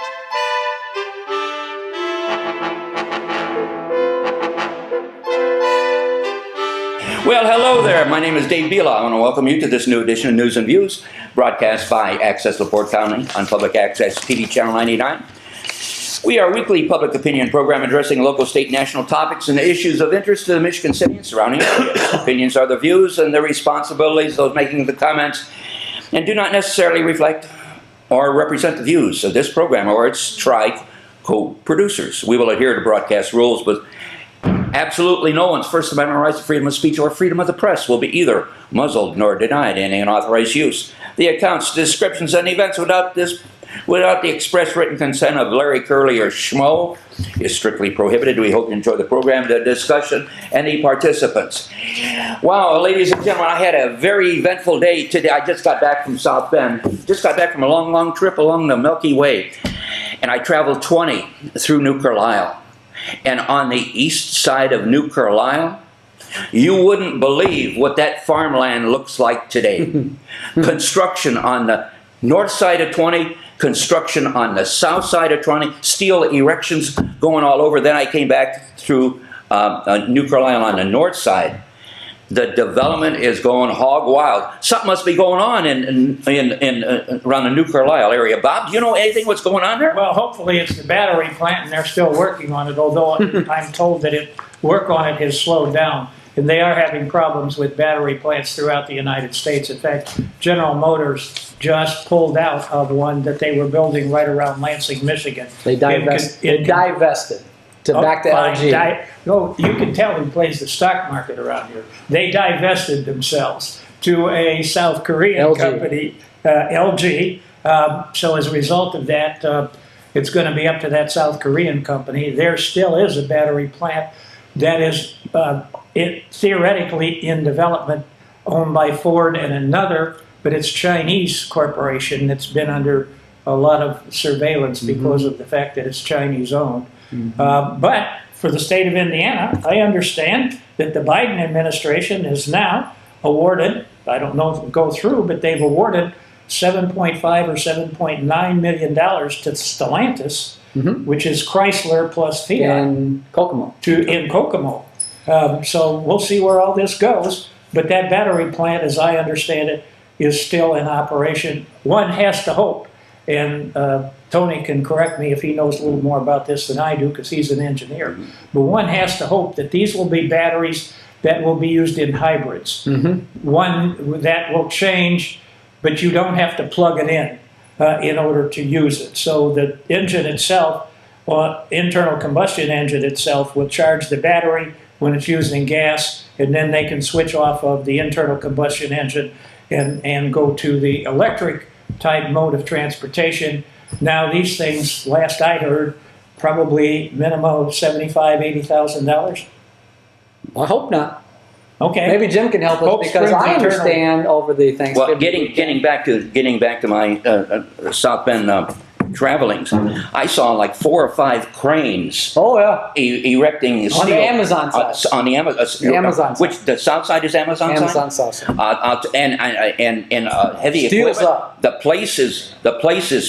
Well, hello there. My name is Dave Bila. I want to welcome you to this new edition of News and Views, broadcast by Access LaPorte County on Public Access TV Channel 99. We are a weekly public opinion program addressing local, state, national topics and issues of interest to the Michigan City and surrounding areas. Opinions are the views and the responsibilities of those making the comments and do not necessarily reflect or represent the views of this program or its co-producers. We will adhere to broadcast rules, but absolutely no one's First Amendment rights to freedom of speech or freedom of the press will be either muzzled nor denied any unauthorized use. The accounts, descriptions, and events without the express written consent of Larry Curley or Schmo is strictly prohibited. We hope you enjoy the program, the discussion, and the participants. Wow, ladies and gentlemen, I had a very eventful day today. I just got back from South Bend. Just got back from a long, long trip along the Milky Way. And I traveled 20 through New Carlisle. And on the east side of New Carlisle, you wouldn't believe what that farmland looks like today. Construction on the north side of 20, construction on the south side of 20, steel erections going all over. Then I came back through New Carlisle on the north side. The development is going hog wild. Something must be going on around the New Carlisle area. Bob, do you know anything what's going on there? Well, hopefully it's the battery plant, and they're still working on it, although I'm told that work on it has slowed down. And they are having problems with battery plants throughout the United States. In fact, General Motors just pulled out of one that they were building right around Lansing, Michigan. They divested. Back to LG. You can tell who plays the stock market around here. They divested themselves to a South Korean company, LG. So as a result of that, it's going to be up to that South Korean company. There still is a battery plant that is theoretically in development, owned by Ford and another, but it's Chinese corporation that's been under a lot of surveillance because of the fact that it's Chinese owned. But for the state of Indiana, I understand that the Biden administration is now awarded, I don't know if it'll go through, but they've awarded $7.5 or $7.9 million to Stellantis, which is Chrysler plus Fiat. In Kokomo. In Kokomo. So we'll see where all this goes. But that battery plant, as I understand it, is still in operation. One has to hope, and Tony can correct me if he knows a little more about this than I do, because he's an engineer. But one has to hope that these will be batteries that will be used in hybrids. One that will change, but you don't have to plug it in order to use it. So the engine itself, internal combustion engine itself, will charge the battery when it's using gas, and then they can switch off of the internal combustion engine and go to the electric type mode of transportation. Now these things, last I heard, probably minimum of $75,000, $80,000. I hope not. Okay. Maybe Jim can help us, because I understand over the Thanksgiving. Well, getting back to my South Bend travelings, I saw like 4 or 5and cranes. Oh yeah. Erecting steel on the Amazon side. On the Amazon side. Which the south side is Amazon side. Amazon south side. And heavy Steel's equipment. up. The place is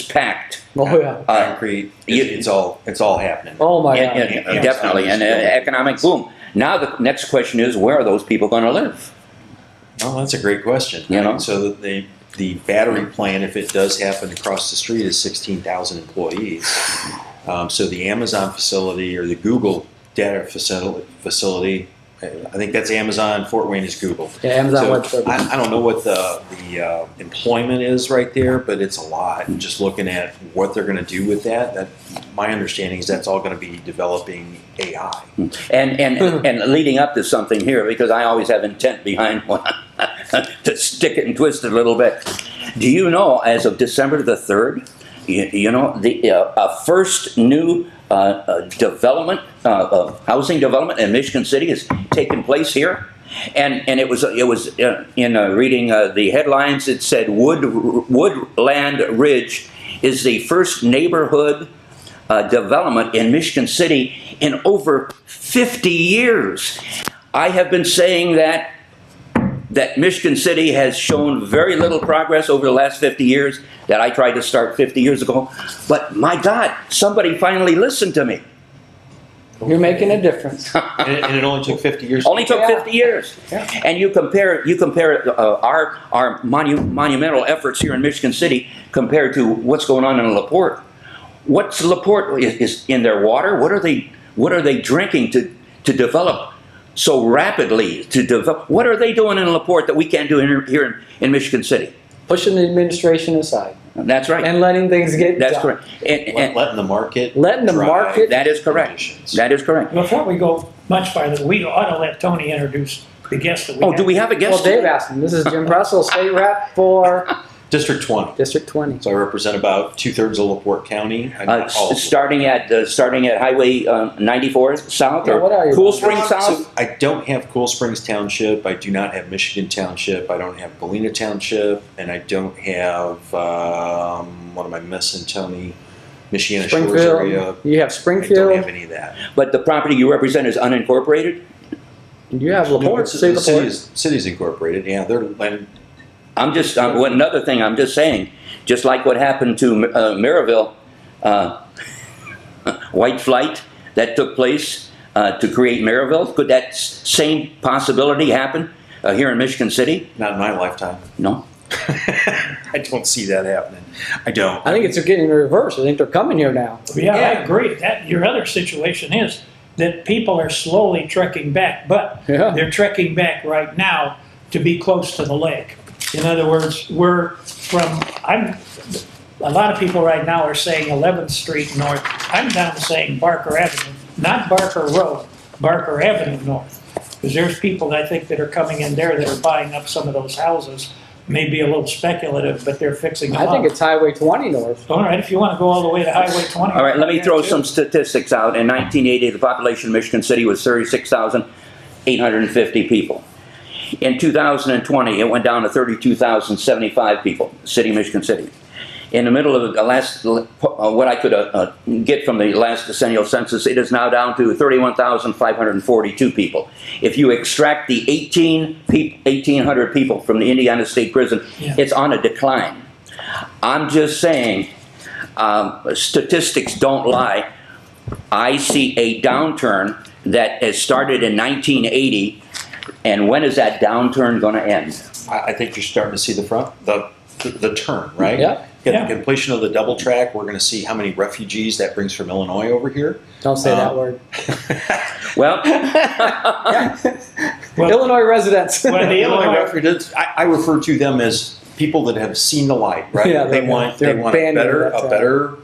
packed. Oh yeah. Concrete. It's all happening. Oh my God. Definitely, and economic boom. Now the next question is, where are those people going to live? Well, that's a great question. So the battery plant, if it does happen across the street, is 16,000 employees. So the Amazon facility or the Google data facility, I think that's Amazon, Fort Wayne is Google. Yeah, Amazon Web Services. I don't know what the employment is right there, but it's a lot. And just looking at what they're going to do with that, my understanding is that's all going to be developing AI. And leading up to something here, because I always have intent behind one, to stick it and twist it a little bit. Do you know, as of December the 3rd, the first new development, housing development in Michigan City is taking place here, and it was in reading the headlines. It said Woodland Ridge is the first neighborhood development in Michigan City in over 50 years. I have been saying that that Michigan City has shown very little progress over the last 50 years, that I tried to start 50 years ago. But my God, somebody finally listened to me. You're making a difference. And it only took 50 years. Only took 50 years. Yeah. And you compare our monumental efforts here in Michigan City compared to what's going on in LaPorte. What's LaPorte is in their water? What are they drinking to develop so rapidly? What are they doing in LaPorte that we can't do here in Michigan City? Pushing the administration aside. That's right. And letting things get That's done. correct. And Letting the market. Letting the drive market- that is correct. conditions. That is correct. Before we go much farther, we ought to let Tony introduce the guest that we Oh, have. do we have a guest? Well, Dave asked him. This is Jim Pressel, state rep for District 20. District 20. So I represent about 2/3 of LaPorte County. Not all of Starting at Highway 94 South Yeah, or what are you? Cool Springs So South? I don't have Cool Springs Township. I do not have Michigan Township. I don't have Galena Township, and I don't have what am I missing, Tony? Michiana Shores area. You have I don't Springfield. have any of that. But the property you represent is unincorporated? You have No, LaPorte. it's, Say the LaPorte. city's incorporated. Yeah, they're land. Another thing I'm just saying, just like what happened to Maryville, white flight that took place to create Maryville, could that same possibility happen here in Michigan City? Not in my lifetime. No? I don't see that happening. I don't. I think it's getting reversed. I think they're coming here now. Yeah, I Yeah. agree. Your other situation is that people are slowly trekking back, but Yeah. they're trekking back right now to be close to the lake. In other words, a lot of people right now are saying 11th Street North. I'm down to saying Barker Avenue, not Barker Road, Barker Avenue North. Because there's people, I think, that are coming in there that are buying up some of those houses. Maybe a little speculative, but they're fixing them I up. think it's Highway 20 north. All right, if you want to go all the way to Highway 20. All right, let me yeah, throw too. some statistics out. In 1980, the population of Michigan City was 36,850 people. In 2020, it went down to 32,075 people, city of Michigan City. In the middle of the last, what I could get from the last decennial census, it is now down to 31,542 people. If you extract the 1,800 people from the Indiana State Prison, Yeah. it's on a decline. I'm just saying, statistics don't lie. I see a downturn that has started in 1980, and when is that downturn going to end? I think you're starting to see the turn, right? Yeah. Get Yeah. the completion of the double track. We're going to see how many refugees that brings from Illinois over here. Don't say that word. Well, Well, Illinois residents. Well, the Illinois- refugees. I refer to them as people that have seen the light, right? Yeah, they they're- want they're a banding better that,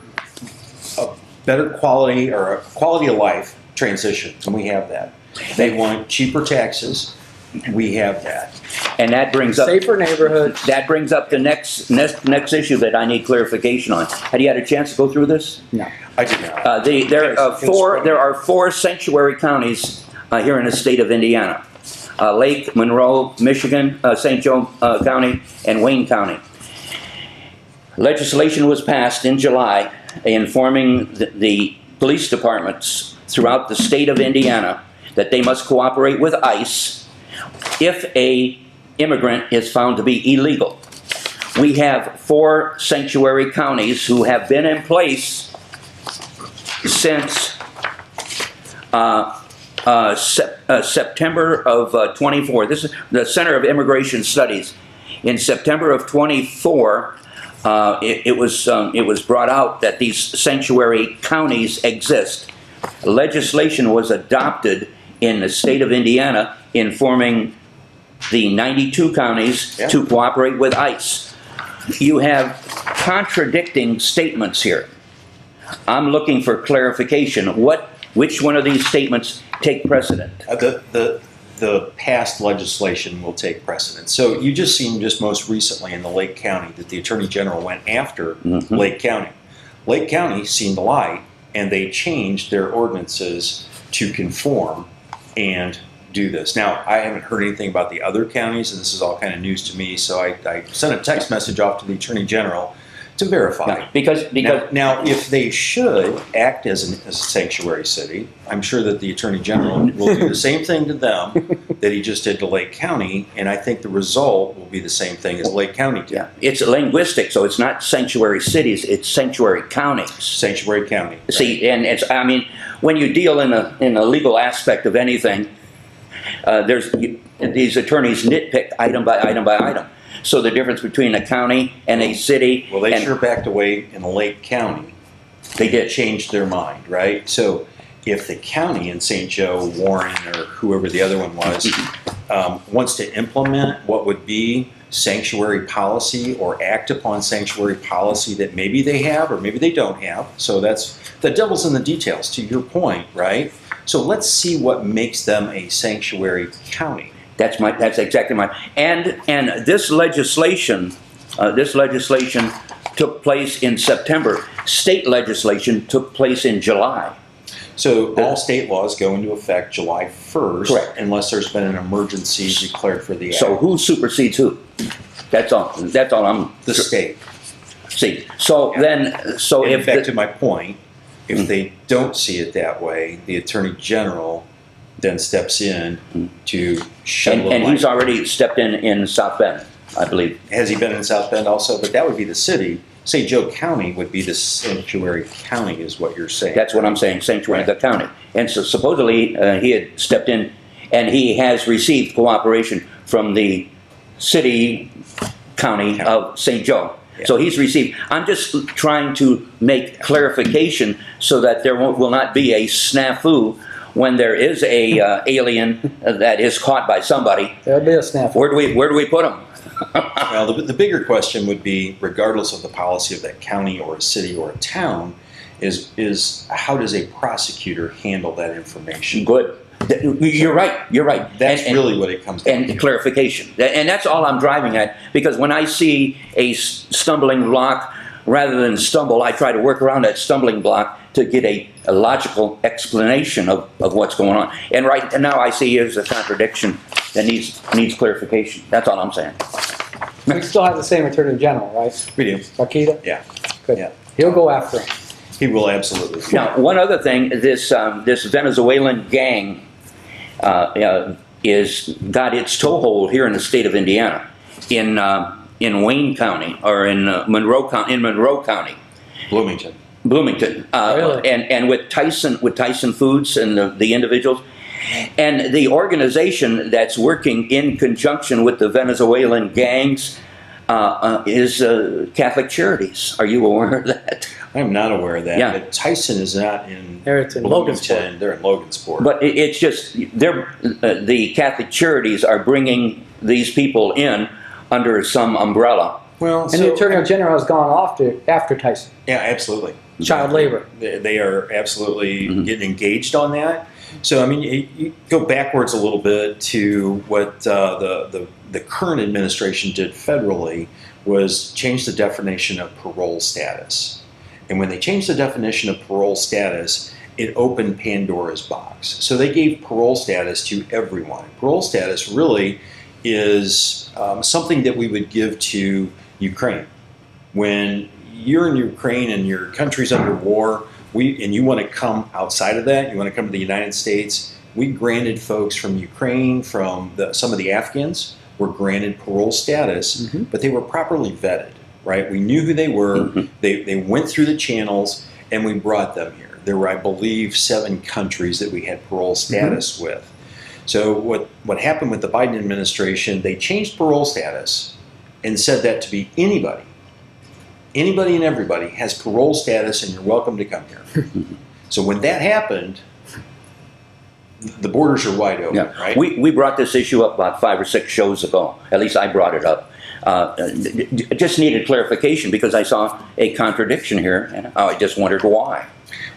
better quality or a quality of life transition, and we have that. They want cheaper taxes. We have that. and that brings up Safer neighborhoods. the next issue that I need clarification on. Have you had a chance to go through this? No. I do not. There are four sanctuary counties here in the state of Indiana: Lake, Monroe, Michigan, St. Joe County, and Wayne County. Legislation was passed in July informing the police departments throughout the state of Indiana that they must cooperate with ICE if a immigrant is found to be illegal. We have four sanctuary counties who have been in place since September of 24. This is the Center of Immigration Studies. In September of 24, it was brought out that these sanctuary counties exist. Legislation was adopted in the state of Indiana informing the 92 counties to cooperate with ICE. You have contradicting statements here. I'm looking for clarification. Which one of these statements take precedent? The past legislation will take precedence. So you just seen most recently in the Lake County that the Attorney General went after Lake County. Lake County seen the light, and they changed their ordinances to conform and do this. Now, I haven't heard anything about the other counties, and this is all kind of news to me, so I sent a text message off to the Attorney General to verify. Yeah, because Now, if they should act as a sanctuary city, I'm sure that the Attorney General will do the same thing to them that he just did to Lake County, and I think the result will be the same thing as Lake County did. yeah, it's linguistic, so it's not sanctuary cities, it's sanctuary counties. Sanctuary County. Right? See, and it's, I mean, when you deal in a legal aspect of anything, these attorneys nitpick item by item by item. So the difference between a county and a city. Well, they sure backed away in Lake County. They did. Changed their mind, right? So if the county in St. Joe, Warren, or whoever the other one was, wants to implement what would be sanctuary policy or act upon sanctuary policy that maybe they have or maybe they don't have. So that's the devil's in the details, to your point, right? So let's see what makes them a sanctuary county. That's exactly my, and this legislation took place in September. State legislation took place in July. So all state laws go into effect July 1st, Correct. Unless there's been an emergency declared for the act. So who supersedes who? That's all I'm. The state. See, so then, so And if back to my point, if they don't see it that way, the Attorney General then steps in to shed a little and light. he's already stepped in South Bend, I believe. Has he been in South Bend also? But that would be the city. St. Joe County would be the sanctuary county, is what you're saying. That's what I'm saying, sanctuary, the county. And so supposedly he had stepped in, and he has received cooperation from the city county of St. Joe. Yeah. So he's received. I'm just trying to make clarification so that there will not be a snafu when there is a alien that is caught by somebody. There'll be a snafu. Where do we put him? Well, the bigger question would be, regardless of the policy of that county or a city or a town, is how does a prosecutor handle that information? Good. You're right. That's really what it comes down to. And clarification. And that's all I'm driving at. Because when I see a stumbling block, rather than stumble, I try to work around that stumbling block to get a logical explanation of what's going on. And right now I see here's a contradiction that needs clarification. That's all I'm saying. We still have the same Attorney General, right? We do. Wakita? Yeah. Good. Yeah. He'll go after him. He will absolutely. Now, one other thing, this Venezuelan gang is got its toehold here in the state of Indiana, in Wayne County or in Monroe County. Bloomington. Really? And with Tyson Foods and the individuals, and the organization that's working in conjunction with the Venezuelan gangs is Catholic Charities. Are you aware of that? I'm not aware of that. Yeah. But Tyson is not in They're in Bloomington. They're in Logansport. But it's just the Catholic Charities are bringing these people in under some umbrella. Well, And the Attorney General has gone after Tyson. Yeah, absolutely. Child labor. They are absolutely getting engaged on that. So, I mean, you go backwards a little bit to what the current administration did federally was change the definition of parole status. And when they changed the definition of parole status, it opened Pandora's box. So they gave parole status to everyone. Parole status really is something that we would give to Ukraine. When you're in Ukraine and your country's under war, and you want to come outside of that, you want to come to the United States, we granted folks from Ukraine, from some of the Afghans, were granted parole status, but they were properly vetted, right? We knew who they were, they went through the channels, and we brought them here. There were, I believe, 7 countries that we had parole status with. So what happened with the Biden administration, they changed parole status and said that to be anybody. Anybody and everybody has parole status and you're welcome to come here. So when that happened, the borders are wide open, Yeah. right? We brought this issue up about 5 or 6 shows ago. At least I brought it up. Just needed clarification because I saw a contradiction here, and I just wondered why.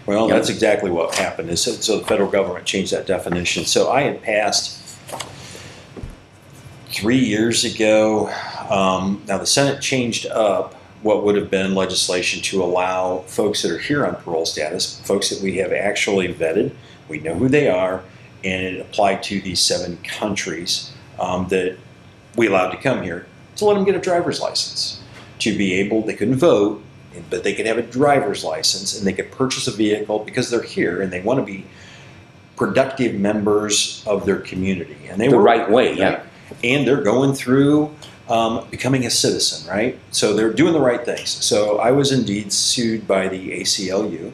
Well, that's exactly what happened. So the federal government changed that definition. So I had passed 3 years ago. Now the Senate changed up what would have been legislation to allow folks that are here on parole status, folks that we have actually vetted, we know who they are, and it applied to these 7 countries that we allowed to come here, to let them get a driver's license. To be able, they couldn't vote, but they could have a driver's license and they could purchase a vehicle because they're here and they want to be productive members of their community. And they The were right way, yeah. And they're going through becoming a citizen, right? So they're doing the right things. So I was indeed sued by the ACLU,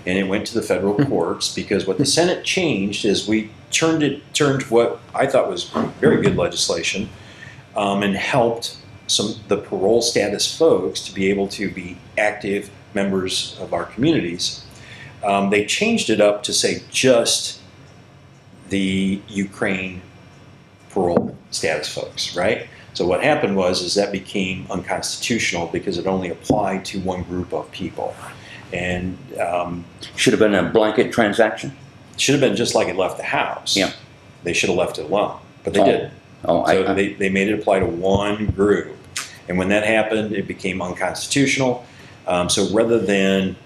and it went to the federal courts because what the Senate changed is we turned what I thought was very good legislation and helped the parole status folks to be able to be active members of our communities. They changed it up to say just the Ukraine parole status folks, right? So what happened is that became unconstitutional because it only applied to one group of people. And Should have been a blanket transaction. it should have been just like it left the House. Yeah. They should have left it alone, but they Oh. didn't. Oh, So they made it apply to one group. And when that happened, it became unconstitutional. So rather than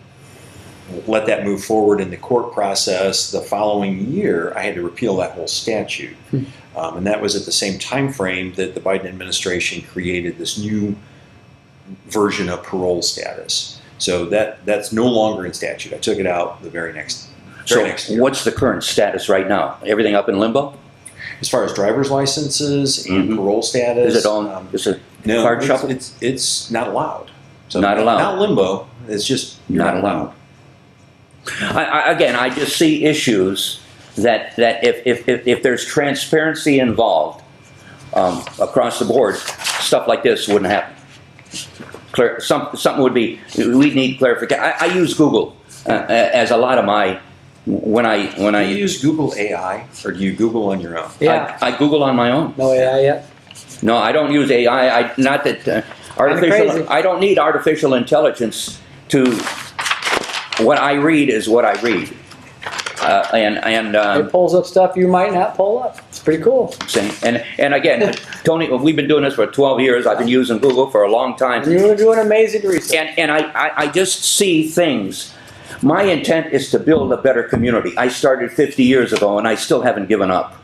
let that move forward in the court process, the following year, I had to repeal that whole statute. And that was at the same time frame that the Biden administration created this new version of parole status. So that's no longer in statute. I took it out the very next year. What's the current status right now? Everything up in limbo? As far as driver's licenses and parole status, Is it on? Is it no, card shuffle? it's not allowed. So Not allowed. Not limbo. It's just you're Not allowed. Again, I just see issues that if there's transparency involved across the board, stuff like this wouldn't happen. Something would be. We need clarification. I use Google as a lot of my when I Do you use Google AI or do you Google on your own? Yeah. I Google on my own. No AI yet? No, I don't use AI. Not that crazy. artificial. I don't need artificial intelligence to. What I read is what I read, It pulls up stuff you might not pull up. It's pretty cool. and again, Tony, we've been doing this for 12 years. I've been using Google for a long time, You're doing amazing research. and I just see things. My intent is to build a better community. I started 50 years ago, and I still haven't given up.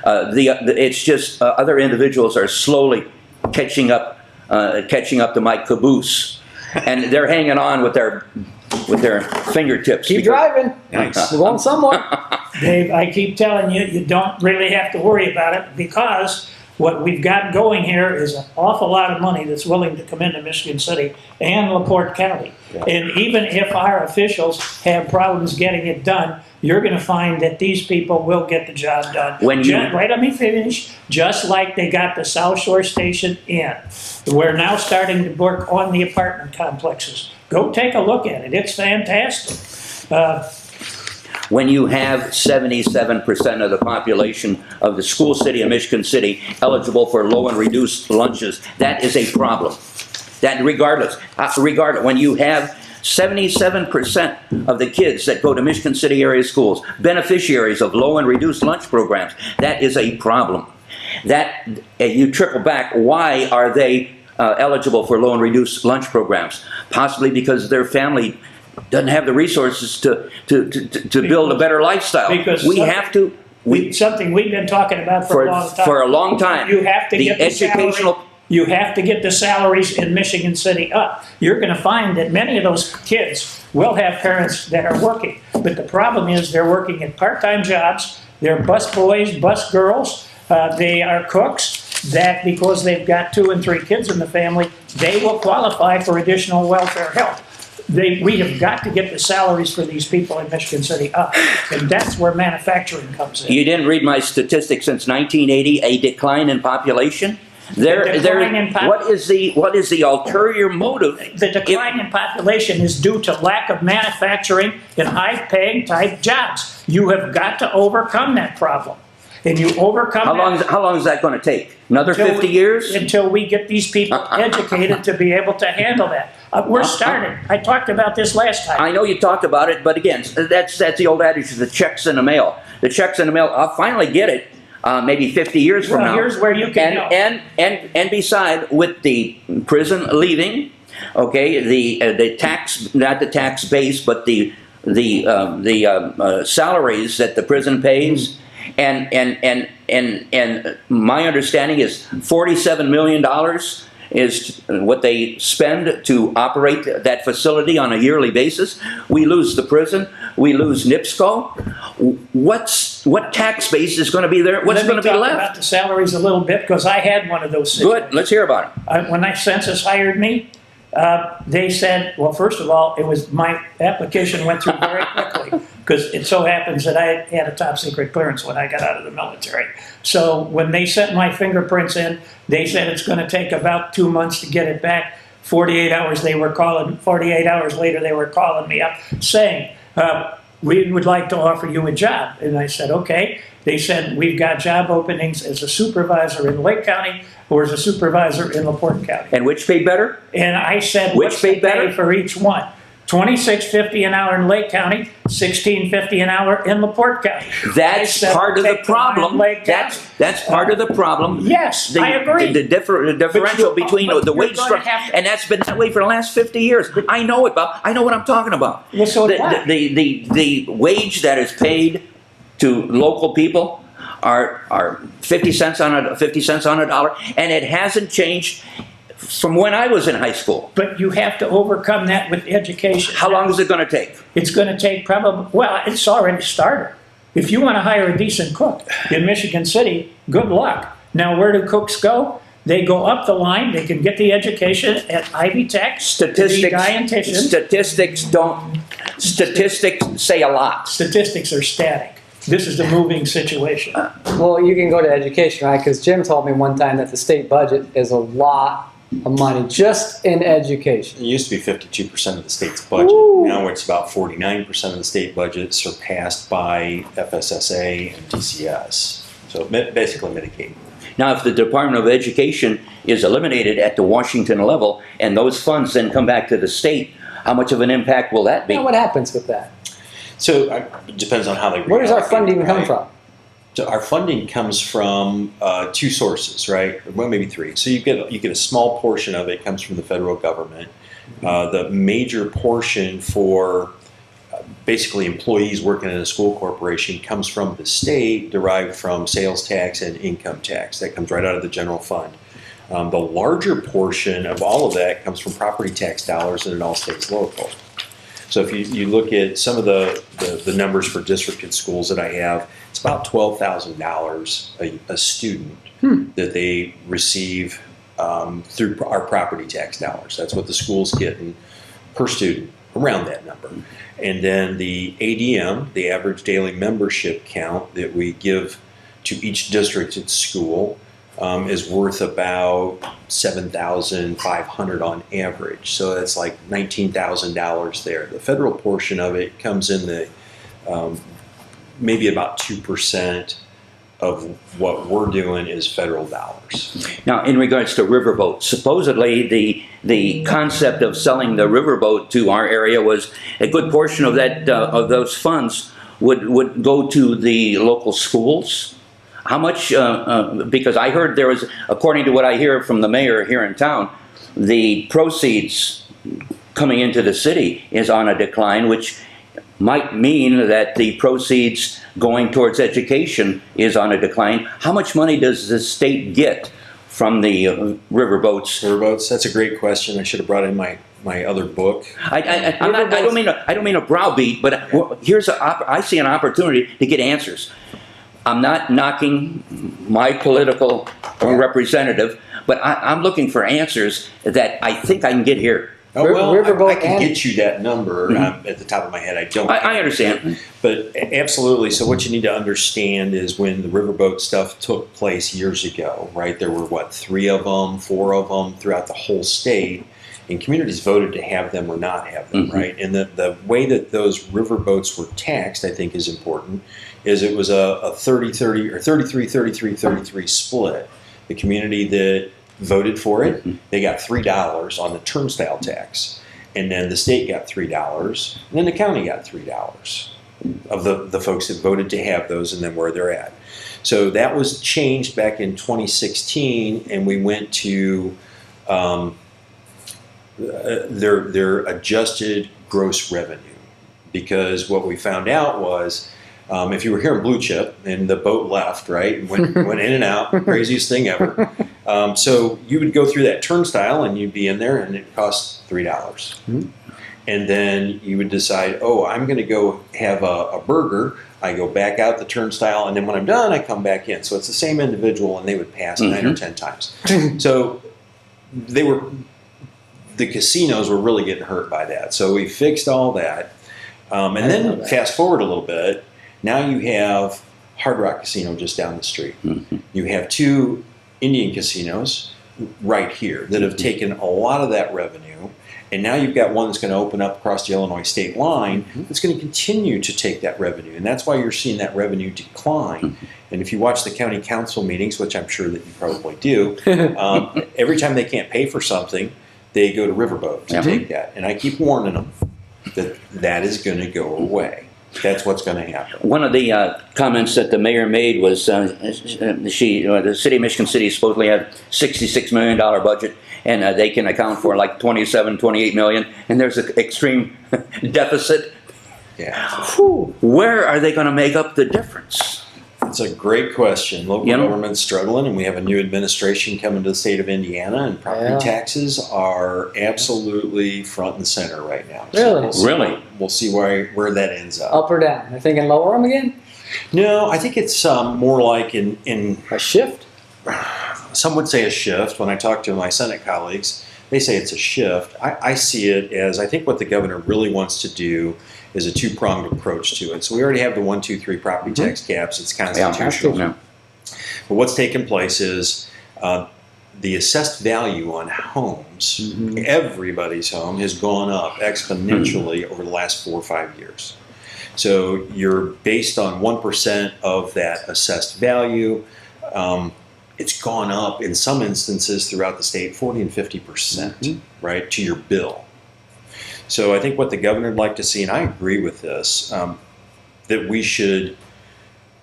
It's just other individuals are slowly catching up to my caboose, and they're hanging on with their fingertips. Keep driving. Nice. We're going somewhere. Dave, I keep telling you, you don't really have to worry about it because what we've got going here is an awful lot of money that's willing to come into Michigan City and LaPorte County. Yeah. And even if our officials have problems getting it done, you're going to find that these people will get the job done. Right, let me finish. Just like they got the South Shore Station in. We're now starting to work on the apartment complexes. Go take a look at it. It's fantastic. When you have 77% of the population of the school city of Michigan City eligible for low and reduced lunches, that is a problem. That regardless, when you have 77% of the kids that go to Michigan City area schools, beneficiaries of low and reduced lunch programs, that is a problem. That you trickle back, why are they eligible for low and reduced lunch programs? Possibly because their family doesn't have the resources to build a better lifestyle. Because we have to. Something we've been talking about for a long time. For a long time. You have to get the educational. You have to get the salaries in Michigan City up. You're going to find that many of those kids will have parents that are working. But the problem is they're working at part-time jobs. They're bus boys, bus girls. They are cooks. That because they've got 2 and 3 kids in the family, they will qualify for additional welfare help. We have got to get the salaries for these people in Michigan City up. And that's where manufacturing comes in. You didn't read my statistics since 1980, a decline in population? What is the ulterior motive? The decline in population is due to lack of manufacturing and high-paying type jobs. You have got to overcome that problem. And you overcome How long is that going to take? Another 50 years? Until we get these people educated to be able to handle that. We're starting. I talked about this last time. I know you talked about it, but again, that's the old adage, the checks in the mail. The checks in the mail, I'll finally get it maybe 50 years from now. Here's where you can help. And beside, with the prison leaving, okay, the tax, not the tax base, but the salaries that the prison pays, and my understanding is $47 million is what they spend to operate that facility on a yearly basis. We lose the prison. We lose NIPSCO. What tax base is going to be there? What's going to be Let me talk left? about the salaries a little bit, because I had one of those situations. Good. Let's hear about it. When Census hired me, they said, well, first of all, my application went through very quickly, because it so happens that I had a top secret clearance when I got out of the military. So when they sent my fingerprints in, they said it's going to take about 2 months to get it back. 48 hours later, they were calling me up saying, we would like to offer you a job. And I said, okay. They said, we've got job openings as a supervisor in Lake County or as a supervisor in LaPorte County. And which paid better? And I said, Which what's the paid better? pay for each one? $26.50 an hour in Lake County, $16.50 an hour in LaPorte County. That's part of the problem. That's part of the problem. Yes, I agree. The differential between the wage structure, and that's been that way for the last 50 years. I know it, Bob. I know what I'm talking about. Well, so do I. The wage that is paid to local people are 50 cents on a dollar, and it hasn't changed from when I was in high school. But you have to overcome that with education. How long is it going to take? It's going to take probably, well, it's already started. If you want to hire a decent cook in Michigan City, good luck. Now, where do cooks go? They go up the line. They can get the education at Ivy Tech. Statistics say a lot. Statistics are static. This is a moving situation. Well, you can go to education, right? Because Jim told me one time that the state budget is a lot of money just in education. It used to be 52% of the state's budget. Ooh. Now it's about 49% of the state budget, surpassed by FSSA and DCS. So basically Medicaid. Now, if the Department of Education is eliminated at the Washington level and those funds then come back to the state, how much of an impact will that be? Now, what happens with that? So it depends on how they. Where does our funding come from? So our funding comes from two sources, right? Well, maybe three. So you get a small portion of it comes from the federal government. The major portion for basically employees working in a school corporation comes from the state, derived from sales tax and income tax. That comes right out of the general fund. The larger portion of all of that comes from property tax dollars, and it all stays local. So if you look at some of the numbers for districted schools that I have, it's about $12,000 a student that they receive through our property tax dollars. That's what the schools get per student, around that number. And then the ADM, the average daily membership count that we give to each districted school, is worth about $7,500 on average. So that's like $19,000 there. The federal portion of it comes in the maybe about 2% of what we're doing is federal dollars. Now, in regards to riverboat, supposedly the concept of selling the riverboat to our area was a good portion of that of those funds would go to the local schools. How much? Because I heard there was, according to what I hear from the mayor here in town, the proceeds coming into the city is on a decline, which might mean that the proceeds going towards education is on a decline. How much money does the state get from the riverboats? Riverboats, that's a great question. I should have brought in my other book. I don't mean a browbeat, but I see an opportunity to get answers. I'm not knocking my political representative, but I'm looking for answers that I think I can get here. Oh, well, I can get you that number at the top of my head. I don't. I understand. But absolutely. So what you need to understand is when the riverboat stuff took place years ago, right? There were, 3 of them, 4 of them throughout the whole state. And communities voted to have them or not have them, right? And the way that those riverboats were taxed, I think, is important, is it was a 30-30 or 33-33-33 split. The community that voted for it, they got $3 on the turnstile tax. And then the state got $3, and then the county got $3 of the folks that voted to have those and then where they're at. So that was changed back in 2016, and we went to their adjusted gross revenue, because what we found out was if you were here in Blue Chip and the boat left, right, went in and out, craziest thing ever, So you would go through that turnstile and you'd be in there and it costs $3. And then you would decide, oh, I'm going to go have a burger. I go back out the turnstile, and then when I'm done, I come back in. So it's the same individual, and they would pass 9 or 10 times. So the casinos were really getting hurt by that. So we fixed all that. And then fast forward a little bit. Now you have Hard Rock Casino just down the street. You have 2 Indian casinos right here that have taken a lot of that revenue. And now you've got one that's going to open up across the Illinois state line that's going to continue to take that revenue. And that's why you're seeing that revenue decline. And if you watch the county council meetings, which I'm sure that you probably do, every time they can't pay for something, they go to Riverboat to take that. And I keep warning them that that is going to go away. That's what's going to happen. One of the comments that the mayor made was the city of Michigan City supposedly had $66 million budget, and they can account for like 27, 28 million, and there's an extreme deficit. Yeah. Whew. Where are they going to make up the difference? It's a great question. Local government's struggling, and we have a new administration coming to the state of Indiana, and property taxes are absolutely front and center right now. Really? So we'll see where that ends up. Up or down? They're thinking lower them again? No, I think it's more like in A shift? some would say a shift. When I talk to my Senate colleagues, they say it's a shift. I see it as, I think what the governor really wants to do is a 2-pronged approach to it. So we already have the 1, 2, 3 property tax caps. It's constitutional. Yeah. But what's taken place is the assessed value on homes, everybody's home, has gone up exponentially over the last 4 or 5 years. So you're based on 1% of that assessed value. It's gone up in some instances throughout the state 40 and 50%, right, to your bill. So I think what the governor would like to see, and I agree with this, that we should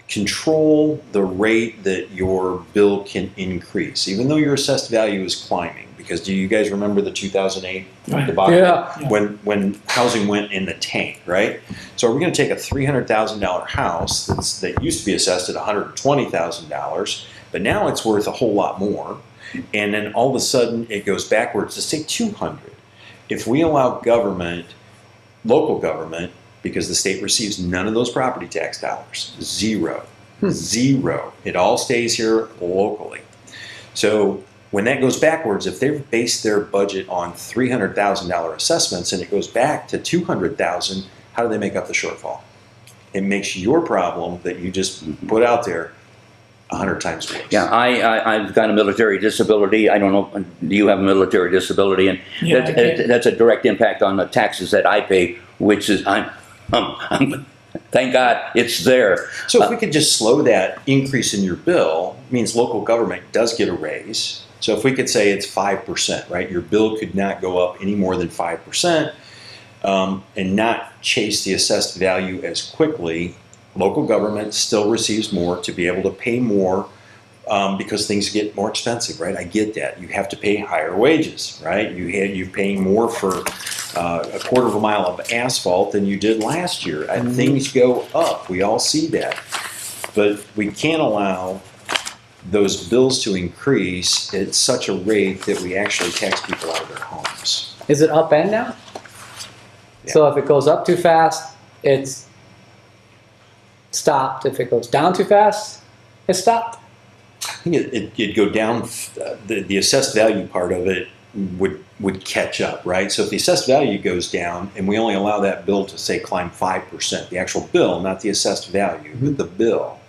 control the rate that your bill can increase, even though your assessed value is climbing. Because do you guys remember the 2008 debacle? Yeah. When housing went in the tank, right? So are we going to take a $300,000 house that used to be assessed at $120,000, but now it's worth a whole lot more, and then all of a sudden it goes backwards to say $200,000? If we allow government, local government, because the state receives none of those property tax dollars, zero. It all stays here locally. So when that goes backwards, if they've based their budget on $300,000 assessments and it goes back to $200,000, how do they make up the shortfall? It makes your problem that you just put out there 100 times worse. Yeah, I've got a military disability. I don't know, do you have a military disability? And that's a direct impact on the taxes that I pay, which is, thank God it's there. So if we could just slow that increase in your bill, it means local government does get a raise. So if we could say it's 5%, right? Your bill could not go up any more than 5%, and not chase the assessed value as quickly. Local government still receives more to be able to pay more because things get more expensive, right? I get that. You have to pay higher wages, right? You're paying more for a quarter of a mile of asphalt than you did last year. And things go up. We all see that. But we can't allow those bills to increase at such a rate that we actually tax people out of their homes. Is it up and down? Yeah. So if it goes up too fast, it's stopped. If it goes down too fast, it's stopped. I think it'd go down. The assessed value part of it would catch up, right? So if the assessed value goes down, and we only allow that bill to say climb 5%, the actual bill, not the assessed value, but the bill,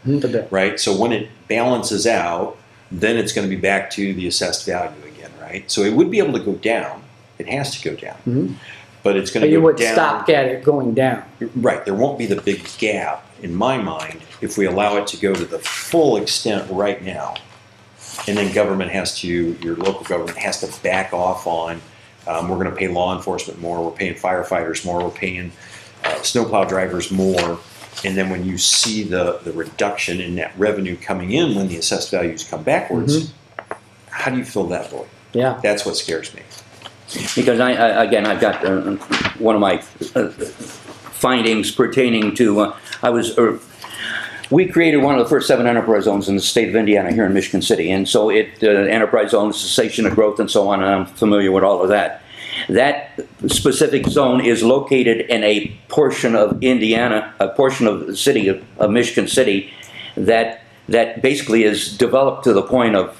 right? So when it balances out, then it's going to be back to the assessed value again, right? So it would be able to go down. It has to go down, but it's going to go down. You would stop at it going down. Right. There won't be the big gap, in my mind, if we allow it to go to the full extent right now. And then your local government has to back off on, we're going to pay law enforcement more, we're paying firefighters more, we're paying snowplow drivers more. And then when you see the reduction in that revenue coming in when the assessed values come backwards, how do you fill that void? Yeah. That's what scares me. Because I've got one of my findings pertaining to, I was we created one of the first 7 enterprise zones in the state of Indiana here in Michigan City. And so enterprise zone, cessation of growth and so on, and I'm familiar with all of that. That specific zone is located in a portion of Indiana, a portion of the city of Michigan City that basically is developed to the point of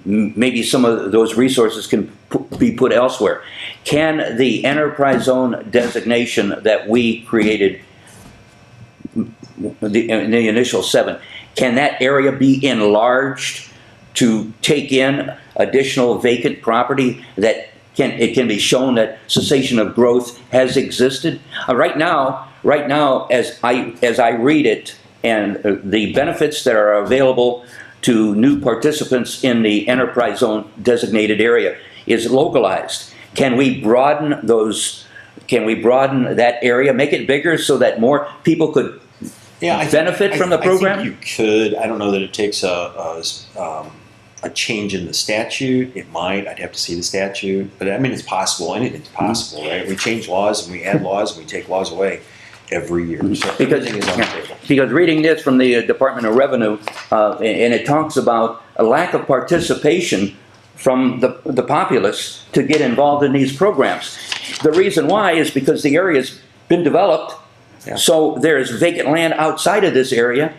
maybe some of those resources can be put elsewhere. Can the enterprise zone designation that we created, the initial 7, can that area be enlarged to take in additional vacant property that it can be shown that cessation of growth has existed? Right now, as I read it, and the benefits that are available to new participants in the enterprise zone designated area is localized. Can we broaden those? Can we broaden that area, make it bigger so that more people could benefit from the program? I think you could. I don't know that it takes a change in the statute. It might. I'd have to see the statute. But I mean, it's possible. Anything's possible, right? We change laws and we add laws and we take laws away every year. So everything is on the table. Because reading this from the Department of Revenue, and it talks about a lack of participation from the populace to get involved in these programs. The reason why is because the area's been developed, so there's vacant land outside of this area.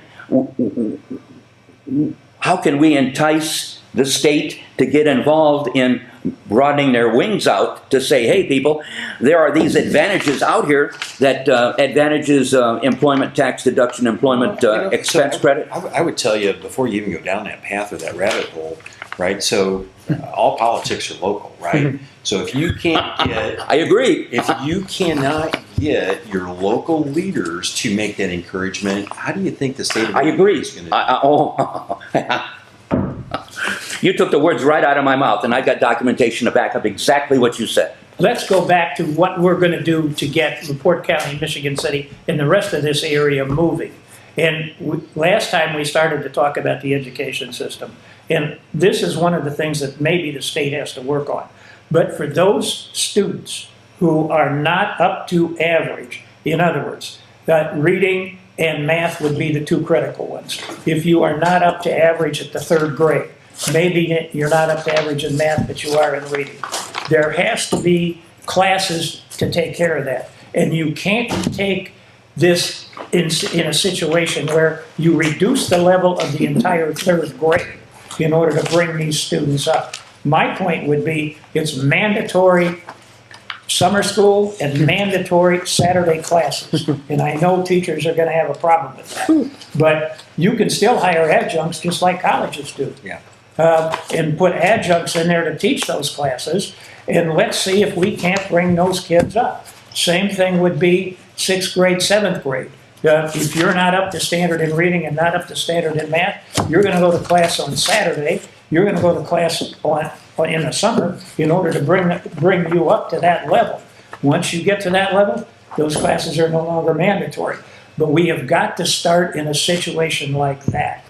How can we entice the state to get involved in broadening their wings out to say, hey people, there are these advantages out here that advantages employment tax deduction, employment expense credit? I would tell you, before you even go down that path or that rabbit hole, right? So all politics are local, right? So if you can't get... I agree. If you cannot get your local leaders to make that encouragement, how do you think the state of agree. is going to do? You took the words right out of my mouth, and I got documentation to back up exactly what you said. Let's go back to what we're going to do to get LaPorte County, Michigan City, and the rest of this area moving. And last time we started to talk about the education system. And this is one of the things that maybe the state has to work on. But for those students who are not up to average, in other words, reading and math would be the 2 critical ones. If you are not up to average at the 3rd grade, maybe you're not up to average in math, but you are in reading. There has to be classes to take care of that. And you can't take this in a situation where you reduce the level of the entire 3rd grade in order to bring these students up. My point would be it's mandatory summer school and mandatory Saturday classes. And I know teachers are going to have a problem with that. But you can still hire adjuncts just like colleges do. Yeah. And put adjuncts in there to teach those classes. And let's see if we can't bring those kids up. Same thing would be 6th grade, 7th grade. If you're not up to standard in reading and not up to standard in math, you're going to go to class on Saturday. You're going to go to class in the summer in order to bring you up to that level. Once you get to that level, those classes are no longer mandatory. But we have got to start in a situation like that.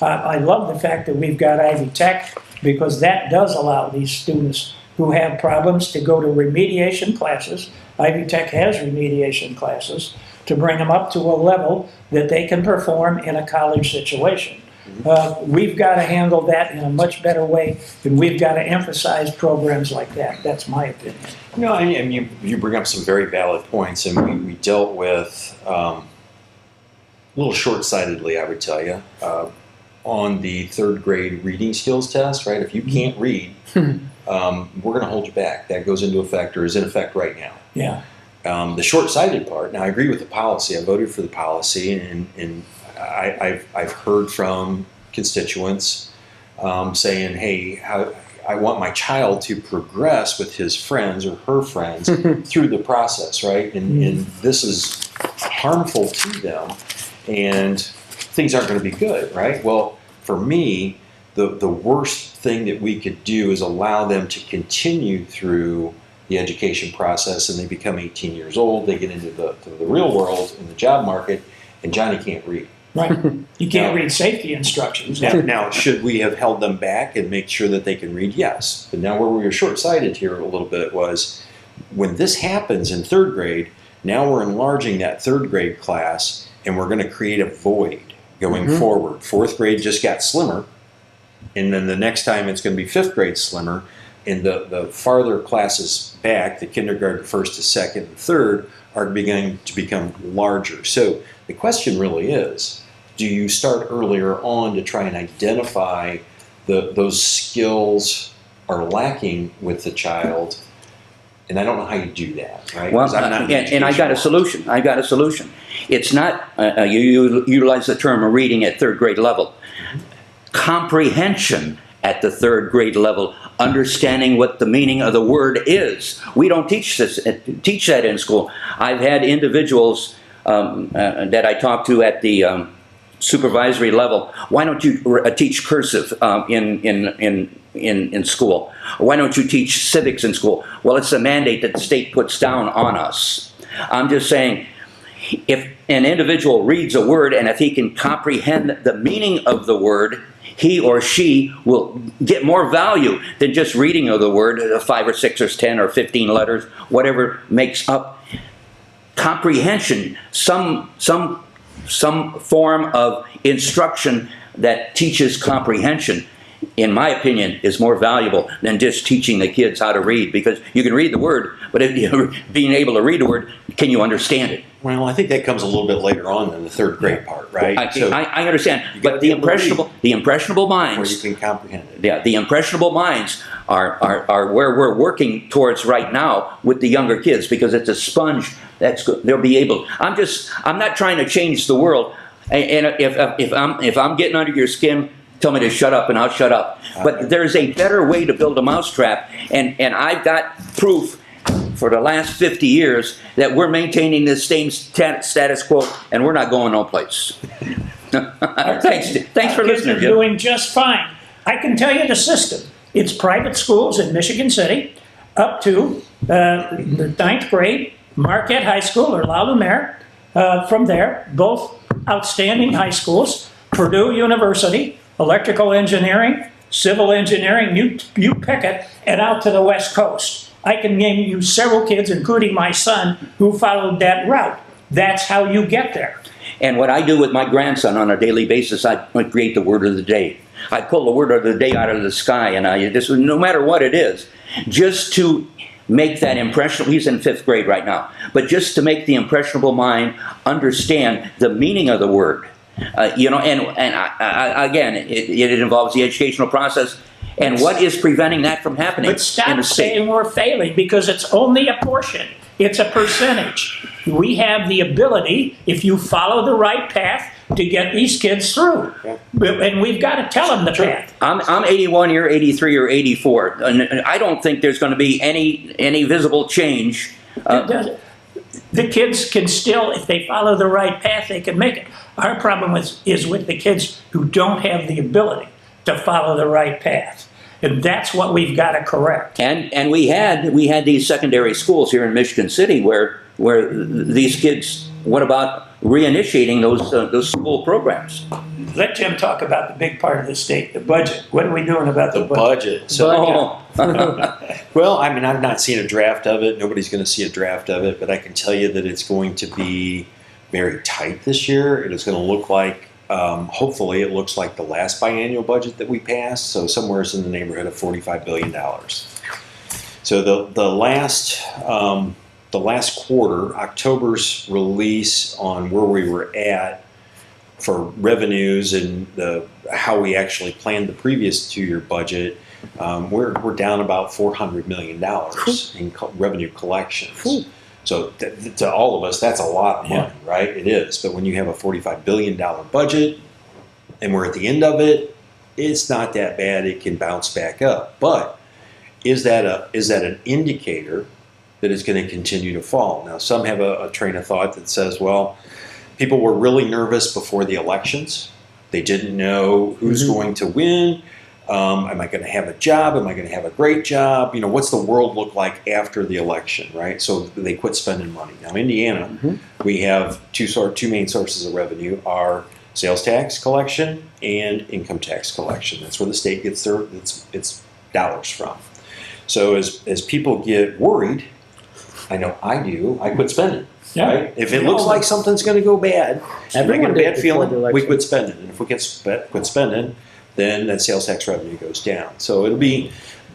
I love the fact that we've got Ivy Tech because that does allow these students who have problems to go to remediation classes. Ivy Tech has remediation classes to bring them up to a level that they can perform in a college situation. We've got to handle that in a much better way, and we've got to emphasize programs like that. That's my opinion. No, and you bring up some very valid points, and we dealt with, a little short-sightedly, I would tell you, on the 3rd grade reading skills test, right? If you can't read, we're going to hold you back. That goes into effect or is in effect right now. Yeah. The short-sighted part, now I agree with the policy. I voted for the policy, and I've heard from constituents saying, hey, I want my child to progress with his friends or her friends through the process, right? And this is harmful to them, and things aren't going to be good, right? Well, for me, the worst thing that we could do is allow them to continue through the education process, and they become 18 years old, they get into the real world in the job market, and Johnny can't read. Right. You can't read safety instructions. Now, should we have held them back and make sure that they can read? Yes. But now where we were short-sighted here a little bit was when this happens in 3rd grade, now we're enlarging that 3rd grade class, and we're going to create a void going forward. Fourth grade just got slimmer, and then the next time it's going to be fifth grade slimmer, and the farther classes back, the kindergarten first to second and third, are beginning to become larger. So the question really is, do you start earlier on to try and identify those skills are lacking with the child? And I don't know how you do that, right? Well, 'Cause I'm not an and I got a educational- solution. I got a solution. It's not, you utilize the term of reading at third grade level. Comprehension at the third grade level, understanding what the meaning of the word is. We don't teach that in school. I've had individuals that I talk to at the supervisory level. Why don't you teach cursive in school? Why don't you teach civics in school? Well, it's a mandate that the state puts down on us. I'm just saying, if an individual reads a word and if he can comprehend the meaning of the word, he or she will get more value than just reading of the word, 5 or 6 or 10 or 15 letters, whatever makes up comprehension, some form of instruction that teaches comprehension, in my opinion, is more valuable than just teaching the kids how to read, because you can read the word, but if you're being able to read the word, can you understand it? Well, I think that comes a little bit later on than the third grade part, right? I understand, You but gotta the be able to read impressionable where minds, you can comprehend it. yeah, the impressionable minds are where we're working towards right now with the younger kids, because it's a sponge that's good. They'll be able. I'm not trying to change the world, and if I'm getting under your skin, tell me to shut up and I'll shut up. But there's a better way to build a mousetrap, and I've got proof for the last 50 years that we're maintaining this same status quo, and we're not going no place. Thanks for listening, Kids are Jim. doing just fine. I can tell you the system. It's private schools in Michigan City up to the 9th grade, Marquette High School or La Lumiere. From there, both outstanding high schools, Purdue University, electrical engineering, civil engineering, you pick it, and out to the West Coast. I can name you several kids, including my son, who followed that route. That's how you get there. And what I do with my grandson on a daily basis, I create the word of the day. I pull the word of the day out of the sky, and I just, no matter what it is, just to make that impressionable. He's in 5th grade right now, but just to make the impressionable mind understand the meaning of the word. Again, it involves the educational process. And what is preventing that from happening But in stop the state? saying we're failing, because it's only a portion. It's a percentage. We have the ability, if you follow the right path, to get these kids through. And we've got to tell them the path. I'm 81, you're 83 or 84. And I don't think there's going to be any visible change. The kids can still, if they follow the right path, they can make it. Our problem is with the kids who don't have the ability to follow the right path. And that's what we've got to correct. And we had these secondary schools here in Michigan City where these kids, what about reinitiating those school programs? Let Jim talk about the big part of the state, the budget. What are we doing about the The budget? budget. So, Oh. well, I mean, I've not seen a draft of it. Nobody's going to see a draft of it, but I can tell you that it's going to be very tight this year. It is going to look like, hopefully, it looks like the last biannual budget that we passed. So somewhere in the neighborhood of $45 billion. So the last quarter, October's release on where we were at for revenues and how we actually planned the previous 2-year budget, we're down about $400 million in revenue collections. So to all of us, that's a lot of money, right? It is. But when you have a $45 billion budget and we're at the end of it, it's not that bad. It can bounce back up. But is that an indicator that it's going to continue to fall? Now, some have a train of thought that says, well, people were really nervous before the elections. They didn't know who's going to win. Am I going to have a job? Am I going to have a great job? You know, what's the world look like after the election, right? So they quit spending money. Now, Indiana, we have two main sources of revenue: are sales tax collection and income tax collection. That's where the state gets its dollars from. So as people get worried, I know I do, I quit spending. Yeah. Right? If it looks like something's going to go bad, and I get Everyone a did bad before feeling, the we election. quit spending. And if we quit spending, then that sales tax revenue goes down. So it'll be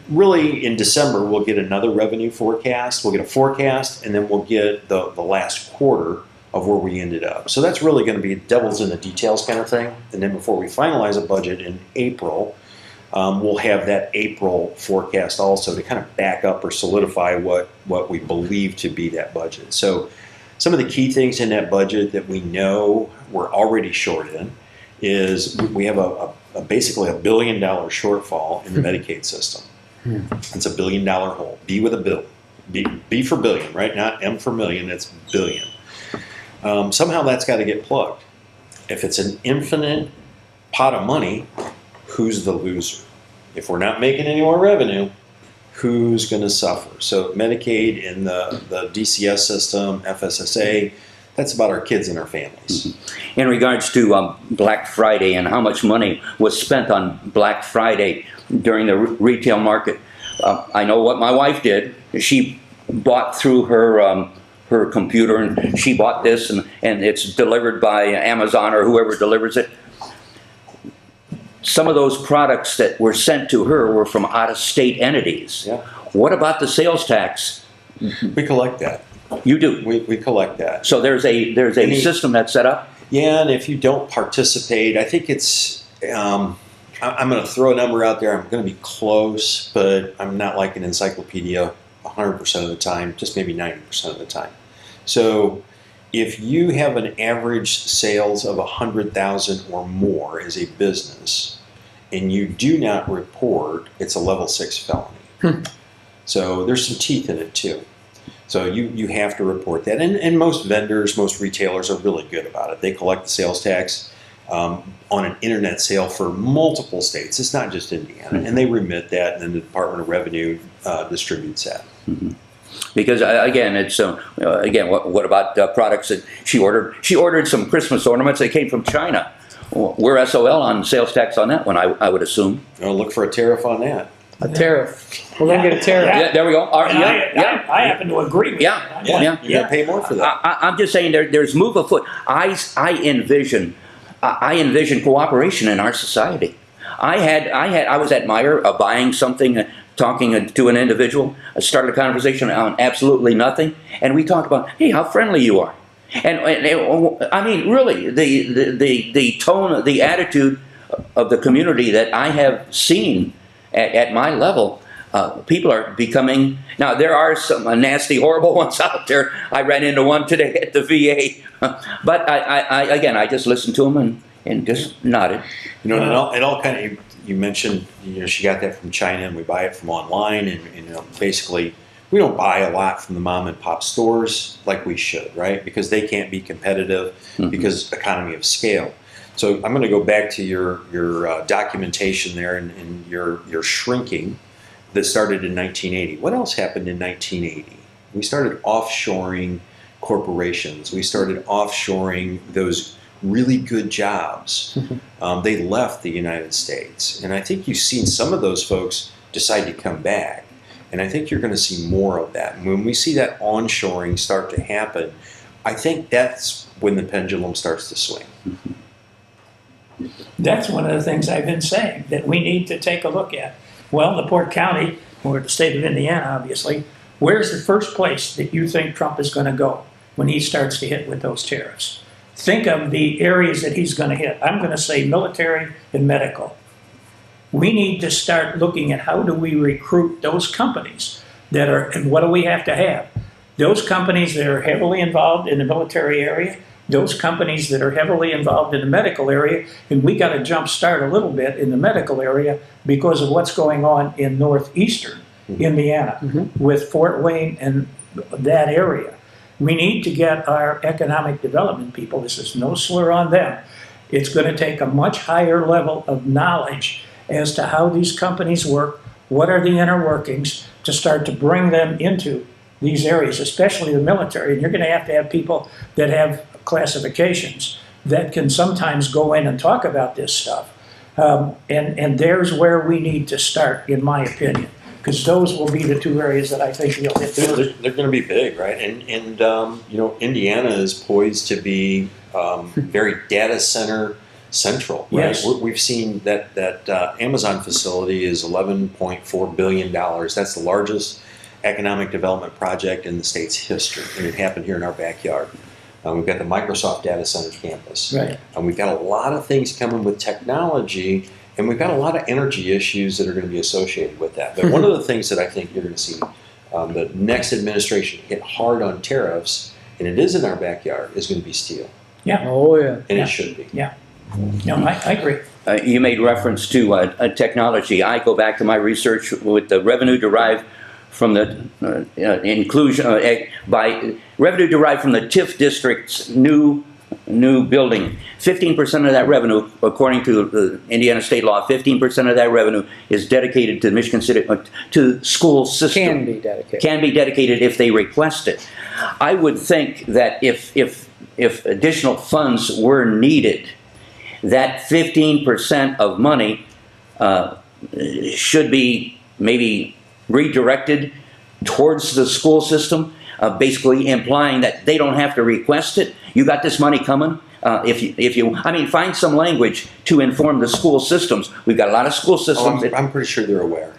really in December, we'll get another revenue forecast. We'll get a forecast, and then we'll get the last quarter of where we ended up. So that's really going to be devil's in the details kind of thing. And then before we finalize a budget in April, we'll have that April forecast also to kind of back up or solidify what we believe to be that budget. So some of the key things in that budget that we know we're already short in is we have basically $1 billion shortfall in the Medicaid system. It's $1 billion hole. B with a bill. B for billion, right? Not M for million, it's billion. Somehow that's got to get plugged. If it's an infinite pot of money, who's the loser? If we're not making any more revenue, who's going to suffer? So Medicaid and the DCS system, FSSA, that's about our kids and our families. In regards to Black Friday and how much money was spent on Black Friday during the retail market, I know what my wife did. She bought through her computer, and she bought this, and it's delivered by Amazon or whoever delivers it. Some of those products that were sent to her were from out-of-state entities. Yeah. What about the sales tax? We collect that. You do. We collect that. So there's a system that's set up? Yeah, and if you don't participate, I think it's, I'm going to throw a number out there. I'm going to be close, but I'm not like an encyclopedia 100% of the time, just maybe 90% of the time. So if you have an average sales of 100,000 or more as a business, and you do not report, it's a level 6 felony. So there's some teeth in it too. So you have to report that. And most vendors, most retailers are really good about it. They collect the sales tax on an internet sale for multiple states. It's not just Indiana. And they remit that, and then the Department of Revenue distributes that. Because again, it's again. What about products that she ordered? She ordered some Christmas ornaments. They came from China. We're SOL on sales tax on that one, I would assume. I'll look for a tariff on that. A tariff. We're going to get a tariff. Yeah, there we go. And I happen to agree with Yeah. that. Yeah. You got to pay more for that. I'm just saying there's move afoot. I envision cooperation in our society. I was at Meijer buying something, talking to an individual. I started a conversation on absolutely nothing, and we talked about, hey, how friendly you are. And I mean, really, the tone, the attitude of the community that I have seen at my level, people are becoming. Now there are some nasty, horrible ones out there. I ran into one today at the VA, but I just listened to them and just nodded. You know, it all kind of. You mentioned, she got that from China, and we buy it from online, and basically we don't buy a lot from the mom and pop stores like we should, right? Because they can't be competitive because economy of scale. So I'm going to go back to your documentation there and your shrinking that started in 1980. What else happened in 1980? We started offshoring corporations. We started offshoring those really good jobs. They left the United States. And I think you've seen some of those folks decide to come back. And I think you're going to see more of that. And when we see that onshoring start to happen, I think that's when the pendulum starts to swing. That's one of the things I've been saying that we need to take a look at. Well, LaPorte County, or the state of Indiana, obviously, where's the first place that you think Trump is going to go when he starts to hit with those tariffs? Think of the areas that he's going to hit. I'm going to say military and medical. We need to start looking at how do we recruit those companies that are, and what do we have to have? Those companies that are heavily involved in the military area, those companies that are heavily involved in the medical area, and we got to jump start a little bit in the medical area because of what's going on in northeastern Indiana with Fort Wayne and that area. We need to get our economic development people, this is no slur on them, it's going to take a much higher level of knowledge as to how these companies work, what are the inner workings, to start to bring them into these areas, especially the military. And you're going to have people that have classifications that can sometimes go in and talk about this stuff. And there's where we need to start, in my opinion. because those will be the two areas that I think you'll hit first. They're going to be big, right? And you know, Indiana is poised to be very data center central, right? Yes. We've seen that Amazon facility is $11.4 billion. That's the largest economic development project in the state's history, and it happened here in our backyard. We've got the Microsoft data center campus, Right. and we've got a lot of things coming with technology, and we've got a lot of energy issues that are going to be associated with that. But one of the things that I think you're going to see the next administration hit hard on tariffs, and it is in our backyard, is going to be steel, Yeah, Oh, yeah. and Yeah. it should be. no, I agree. You made reference to technology. I go back to my research with the revenue derived from the revenue derived from the TIF district's new building. 15% of that revenue, according to the Indiana state law, 15% of that revenue is dedicated to Michigan City, to school system. Can be dedicated. Can be dedicated if they request it. I would think that if additional funds were needed, that 15% of money should be maybe redirected towards the school system, basically implying that they don't have to request it. You got this money coming. Find some language to inform the school systems. We've got a lot of school systems. I'm pretty sure they're aware.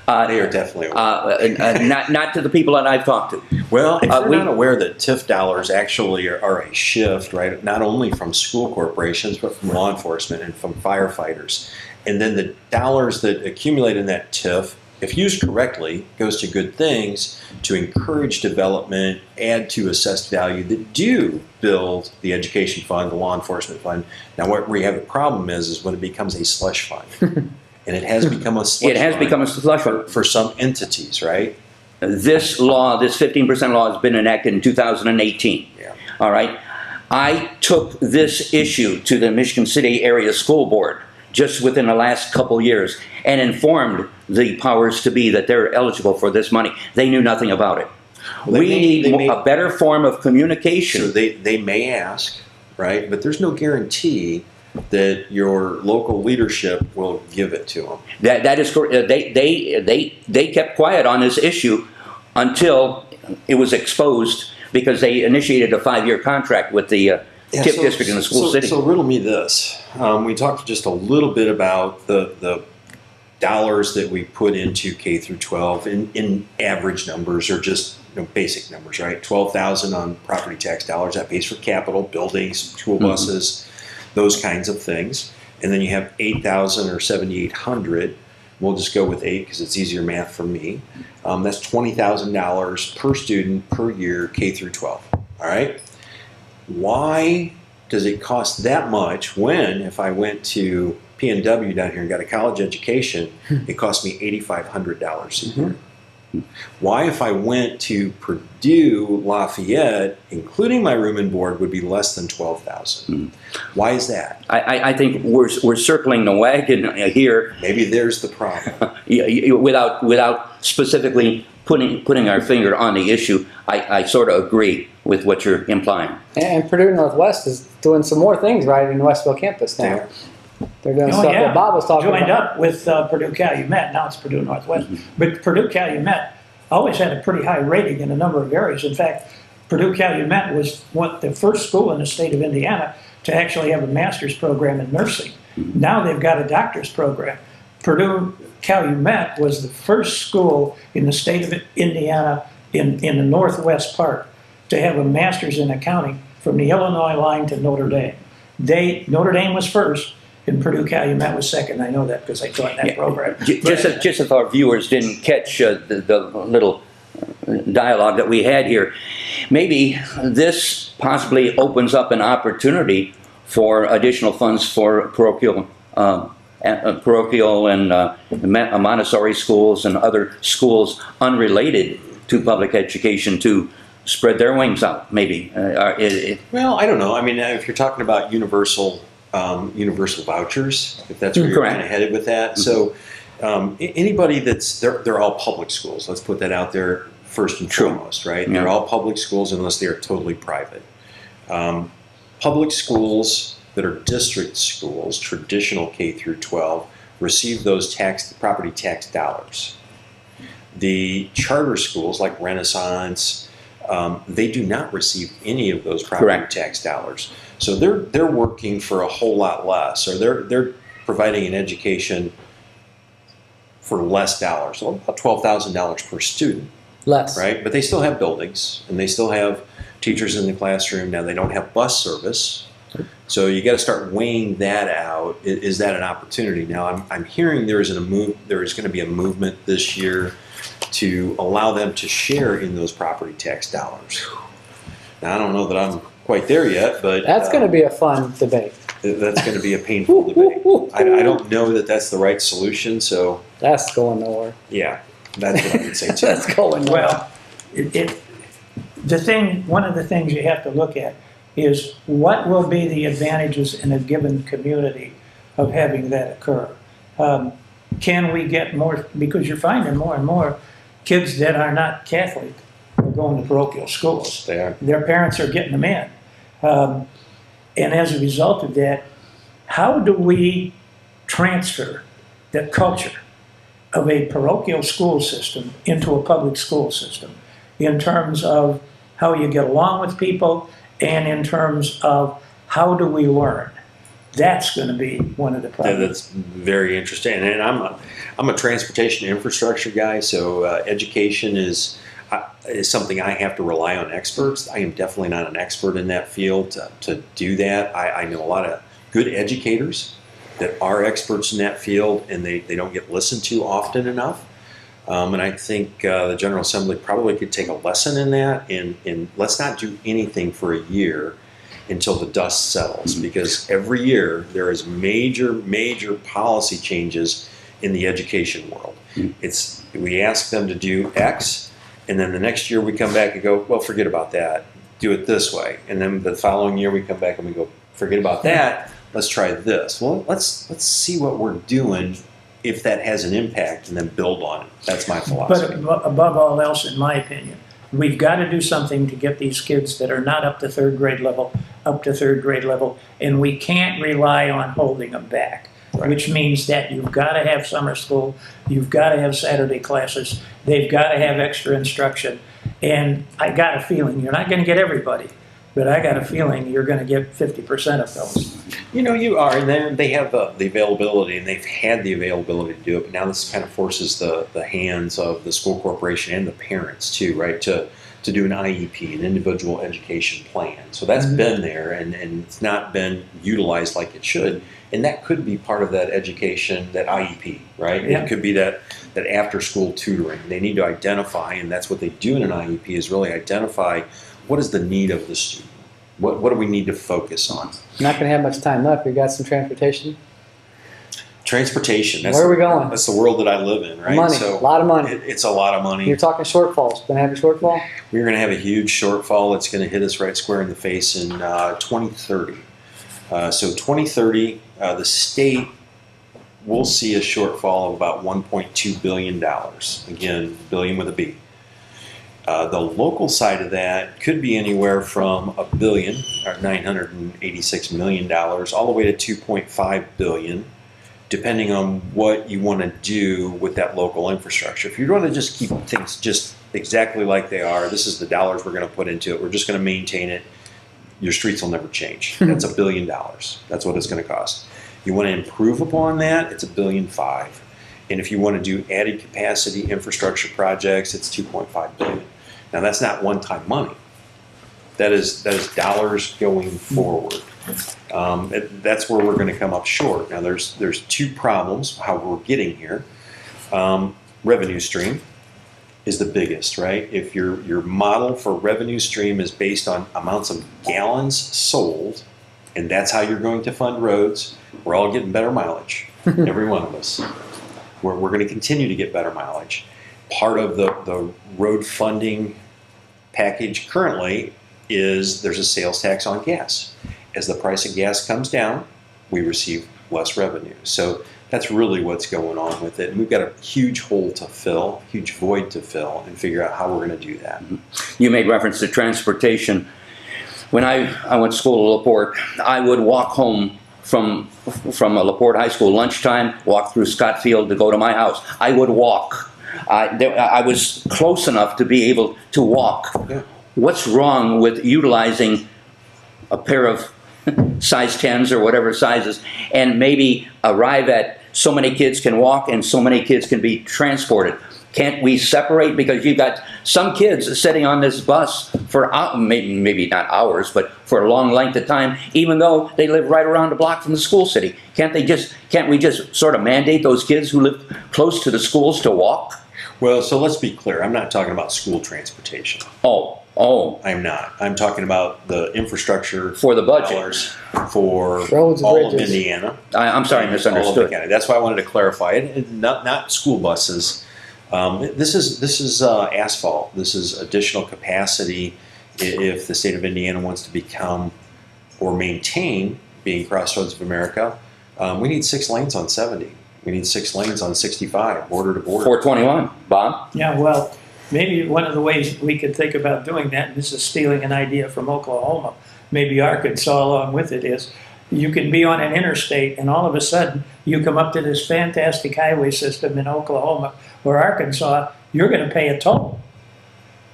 They are definitely aware. Not to the people that I've talked to. Well, if they're not aware that TIF dollars actually are a shift, right, not only from school corporations, but from law enforcement and from firefighters. And then the dollars that accumulate in that TIF, if used correctly, goes to good things to encourage development, add to assessed value that do build the education fund, the law enforcement fund. Now, what we have a problem is when it becomes a slush fund. And it has become a slush It has fund become a slush fund. for some entities, right? This law, this 15% law, has been enacted in 2018. Yeah. All right. I took this issue to the Michigan City Area School Board just within the last couple years and informed the powers to be that they're eligible for this money. They knew nothing about it. Well, We need a better form of communication. So they may ask, right? But there's no guarantee that your local leadership will give it to them. That is correct. They kept quiet on this issue until it was exposed because they initiated a 5-year contract with the TIF district in the school city. So riddle me this. We talked just a little bit about the dollars that we put into K through 12 in average numbers or just basic numbers, right? 12,000 on property tax dollars. That pays for capital, buildings, school buses, those kinds of things. And then you have 8,000 or 7,800. We'll just go with 8 because it's easier math for me. That's $20,000 per student per year, K through 12. All right. Why does it cost that much when, if I went to PNW down here and got a college education, it cost me $8,500 a year? Why, if I went to Purdue Lafayette, including my room and board, would be less than $12,000? Why is that? I think we're circling the wagon here. Maybe there's the problem. Without specifically putting our finger on the issue, I sort of agree with what you're implying. And Purdue Northwest is doing some more things right in the Westville campus now. They're doing stuff that Bob was talking Joined about. up with Purdue Calumet. Now it's Purdue Northwest. But Purdue Calumet always had a pretty high rating in a number of areas. In fact, Purdue Calumet was the first school in the state of Indiana to actually have a master's program in nursing. Now they've got a doctor's program. Purdue Calumet was the first school in the state of Indiana in the northwest part to have a master's in accounting from the Illinois line to Notre Dame. Notre Dame was first, and Purdue Calumet was second. I know that because I taught that program. Just if our viewers didn't catch the little dialogue that we had here, maybe this possibly opens up an opportunity for additional funds for parochial and Montessori schools and other schools unrelated to public education to spread their wings out, maybe. Well, I don't know. I mean, if you're talking about universal vouchers, if that's where you're kind of headed with that. So anybody they're all public schools. Let's put that out there first and foremost, right? Yeah. They're all public schools unless they are totally private. Public schools that are district schools, traditional K through 12, receive those property tax dollars. The charter schools like Renaissance, they do not receive any of those property Correct. tax dollars. So they're working for a whole lot less, or they're providing an education for less dollars, so about $12,000 per student, Less. right? But they still have buildings, and they still have teachers in the classroom. Now they don't have bus service, so you got to start weighing that out. Is that an opportunity? Now I'm hearing there is going to be a movement this year to allow them to share in those property tax dollars. Now I don't know that I'm quite there yet, but That's going to be a fun debate. that's going to be a painful debate. I don't know that that's the right solution. So That's going nowhere. yeah, that's what I would say too. That's going nowhere. Well, one of the things you have to look at is what will be the advantages in a given community of having that occur. Can we get more, because you're finding more and more kids that are not Catholic are going to parochial schools. They are. Their parents are getting them in. And as a result of that, how do we transfer the culture of a parochial school system into a public school system in terms of how you get along with people and in terms of how do we learn? That's going to be one of the Yeah, problems. that's very interesting. And I'm a transportation infrastructure guy, so education is something I have to rely on experts. I am definitely not an expert in that field to do that. I know a lot of good educators that are experts in that field, and they don't get listened to often enough. And I think the General Assembly probably could take a lesson in that, and let's not do anything for a year until the dust settles, because every year there is major policy changes in the education world. We ask them to do X, and then the next year we come back and go, well, forget about that, do it this way. And then the following year we come back and we go, forget about that, let's try this. Well, let's see what we're doing, if that has an impact, and then build on it. That's my philosophy. But above all else, in my opinion, we've got to do something to get these kids that are not up to third grade level, up to third grade level, and we can't rely on holding them back. Right. Which means that you've got to have summer school, you've got to have Saturday classes, they've got to have extra instruction. And I got a feeling, you're not going to get everybody, but I got a feeling you're going to get 50% of those. You know, you are, and they have the availability, and they've had the availability to do it, but now this kind of forces the hands of the school corporation and the parents too, right, to do an IEP, an individual education plan. So that's been there, and it's not been utilized like it should, and that could be part of that education, that IEP, right? Yeah. It could be that after-school tutoring. They need to identify, and that's what they do in an IEP, is really identify what is the need of the student. What do we need to focus on? Not going to have much time left. We got some transportation. Transportation. Where are we going? That's the world that I live in, right? Money. A lot of money. It's a lot of money. You're talking shortfalls. Going to have a shortfall? We're going to have a huge shortfall. It's going to hit us right square in the face in 2030. So 2030, the state will see a shortfall of about $1.2 billion. Again, billion with a B. The local side of that could be anywhere from $1 billion, or $986 million, all the way to $2.5 billion, depending on what you want to do with that local infrastructure. If you want to just keep things just exactly like they are, this is the dollars we're going to put into it, we're just going to maintain it, your streets will never change. That's $1 billion. That's what it's going to cost. You want to improve upon that, it's $1.5 billion. And if you want to do added capacity infrastructure projects, it's $2.5 billion. Now that's not one-time money. That is dollars going forward. That's where we're going to come up short. Now there's two problems how we're getting here. Revenue stream is the biggest, right? If your model for revenue stream is based on amounts of gallons sold, and that's how you're going to fund roads, we're all getting better mileage, every one of us. We're going to continue to get better mileage. Part of the road funding package currently is there's a sales tax on gas. As the price of gas comes down, we receive less revenue. So that's really what's going on with it. And we've got a huge hole to fill, huge void to fill, and figure out how we're going to do that. You made reference to transportation. When I went to school at LaPorte, I would walk home from a LaPorte High School lunchtime, walk through Scott Field to go to my house. I would walk. I was close enough to be able to walk. Yeah. What's wrong with utilizing a pair of size 10s or whatever sizes and maybe arrive at so many kids can walk and so many kids can be transported? Can't we separate? Because you've got some kids sitting on this bus for maybe not hours, but for a long length of time, even though they live right around the block from the school city. Can't we just sort of mandate those kids who live close to the schools to walk? Well, so let's be clear. I'm not talking about school transportation. Oh, I'm not. I'm talking about the infrastructure for the budget. dollars for Roads, all of bridges. Indiana. I'm sorry, I All of misunderstood. the county. That's why I wanted to clarify it. Not school buses. This is asphalt. This is additional capacity if the state of Indiana wants to become or maintain being Crossroads of America. We need 6 lanes on 70. We need 6 lanes on 65, border to border. 421, Bob? Yeah, well, maybe one of the ways we could think about doing that, and this is stealing an idea from Oklahoma, maybe Arkansas along with it, is you can be on an interstate and all of a sudden you come up to this fantastic highway system in Oklahoma or Arkansas, you're going to pay a toll.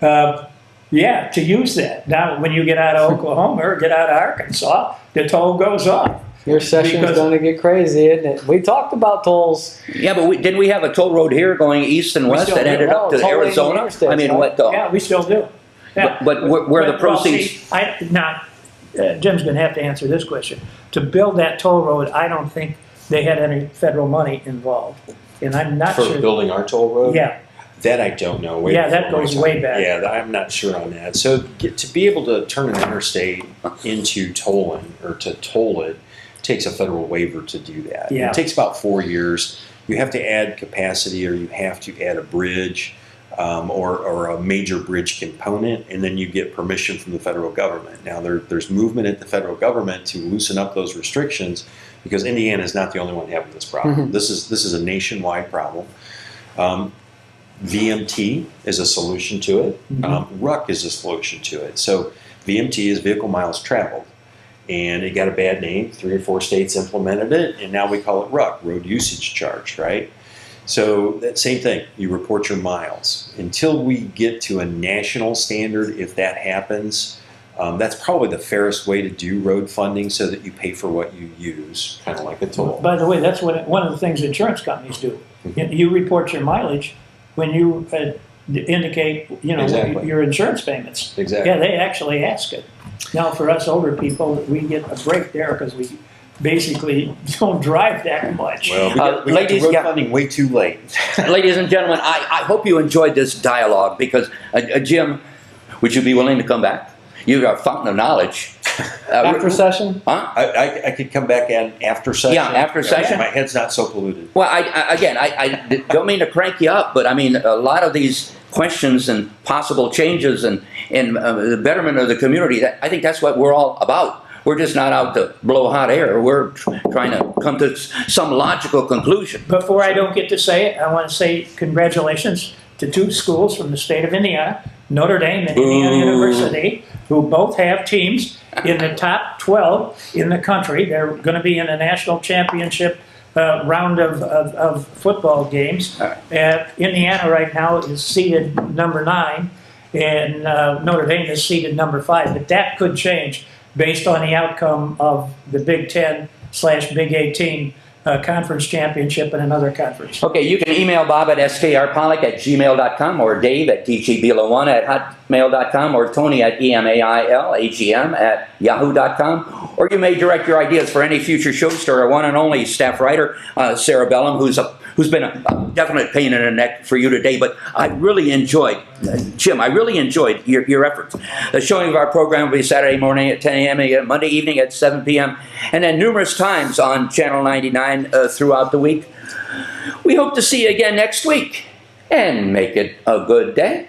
Yeah, to use that. Now, when you get out of Oklahoma or get out of Arkansas, the toll goes off. Your session's Because- going to get crazy, isn't it? We talked about tolls. Yeah, but didn't we have a toll road here going east and west still that do. ended up to Tolling the Arizona? interstates, I mean, right? what the? Yeah, we still do. Yeah. But where the Well, proceeds? see, Jim's going to have to answer this question. To build that toll road, I don't think they had any federal money involved, and I'm not For sure. building our toll road? Yeah, That I don't know. Yeah, that before my goes time. way back. Yeah, I'm not sure on that. So to be able to turn an interstate into tolling or to toll it takes a federal waiver to do that. Yeah. It takes about 4 years. You have to add capacity or you have to add a bridge or a major bridge component, and then you get permission from the federal government. Now there's movement at the federal government to loosen up those restrictions because Indiana is not the only one having this problem. This is a nationwide problem. VMT is a solution to it. RUC is a solution to it. So VMT is vehicle miles traveled. And it got a bad name. 3 or 4 states implemented it, and now we call it RUC, road usage charge, right? So that same thing, you report your miles. Until we get to a national standard, if that happens, that's probably the fairest way to do road funding so that you pay for what you use, kind of like a toll. by the way, that's one of the things insurance companies do. You report your mileage when you indicate, Exactly. your insurance payments. Exactly. Yeah, they actually ask it. Now, for us older people, we get a break there because we basically don't drive that much. Well, we got ladies, to road yeah. funding way too late. Ladies and gentlemen, I hope you enjoyed this dialogue because, Jim, would you be willing to come back? You're a fountain of knowledge. After session? Huh? I could come back and after session. Yeah, after session. My head's not so polluted. Well, I don't mean to crank you up, but I mean, a lot of these questions and possible changes and the betterment of the community, I think that's what we're all about. We're just not out to blow hot air. We're trying to come to some logical conclusion. Before I don't get to say it, I want to say congratulations to 2 schools from the state of Indiana, Notre Dame and Indiana University, who both have teams in the top 12 in the country. They're going to be in a national championship round of football games. Indiana right now is seeded number 9, and Notre Dame is seeded number 5. But that could change based on the outcome of the Big 10/Big 18 conference championship in another conference. Okay, you can email Bob at strpollock@gmail.com or Dave at dgbila1@hotmail.com or Tony at emailagm@yahoo.com. Or you may direct your ideas for any future shows to our one and only staff writer, Sarah Bellum, who's been a definite pain in the neck for you today. But I really enjoyed, Jim, I really enjoyed your efforts. The showing of our program will be Saturday morning at 10 a.m. and Monday evening at 7 p.m. and then numerous times on Channel 99 throughout the week. We hope to see you again next week and make it a good day.